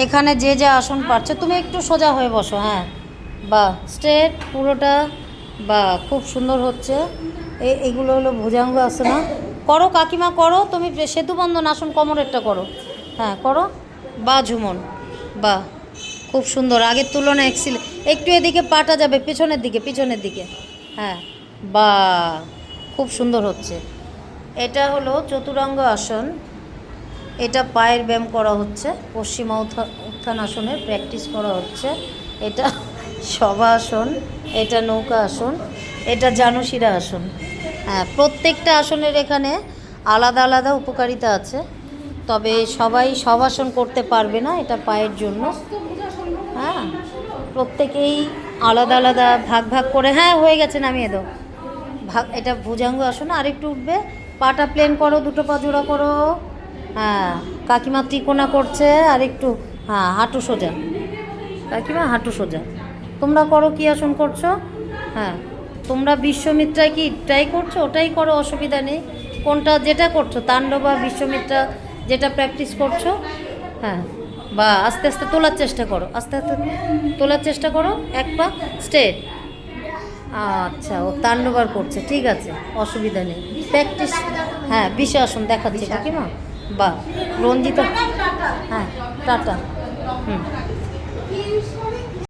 এখানে যে যে আসন পারছে, তুমি একটু সোজা হয়ে বসো। হ্যাঁ, বা স্ট্রেট পুরোটা, বা খুব সুন্দর হচ্ছে। এইগুলো হলো ভুজাঙ্গ আসনা। করো কাকিমা, করো তুমি সেতুবন্ধন আসন কোমরেরটা করো। হ্যাঁ করো, বা ঝুমন, বা খুব সুন্দর, আগের তুলনায় একটু এদিকে পাটা যাবে, পেছনের দিকে, পিছনের দিকে। হ্যাঁ, বা খুব সুন্দর হচ্ছে। এটা হলো চতুরঙ্গ আসন। এটা পায়ের ব্যায়াম করা হচ্ছে, পশ্চিমা উত্থান আসনের প্র্যাকটিস করা হচ্ছে। এটা শবাসন, এটা নৌকা আসন, এটা জানুশিরা আসন। হ্যাঁ, প্রত্যেকটা আসনের এখানে আলাদা আলাদা উপকারিতা আছে, তবে সবাই সব আসন করতে পারবে না, এটা পায়ের জন্য। হ্যাঁ, প্রত্যেকেই আলাদা আলাদা ভাগ ভাগ করে। হ্যাঁ হয়ে গেছে, নামিয়ে দাও। এটা ভুজাঙ্গ আসন। আরেকটু উঠবে, পাটা প্লেন করো, দুটো পা জোড়া করো। হ্যাঁ, কাকিমা ত্রিকোণা করছে, আর একটু। হ্যাঁ, হাঁটু সোজা, কাকিমা হাঁটু সোজা। তোমরা করো, কী আসন করছো? হ্যাঁ, তোমরা বিশ্বমিত্রায় কি ট্রাই করছো? ওটাই করো, অসুবিধা নেই। কোনটা যেটা করছো, তাণ্ডব বা বিশ্বমিত্রা যেটা প্র্যাকটিস করছো। হ্যাঁ, বা আস্তে আস্তে তোলার চেষ্টা করো, আস্তে আস্তে তোলার চেষ্টা করো, এক পা স্ট্রেট। আচ্ছা, ও তাণ্ডবার করছে, ঠিক আছে, অসুবিধা নেই, প্র্যাকটিস। হ্যাঁ, বিষাসন দেখাচ্ছি কাকিমা। বা রঞ্জিতা। হ্যাঁ, টাটা। হুম।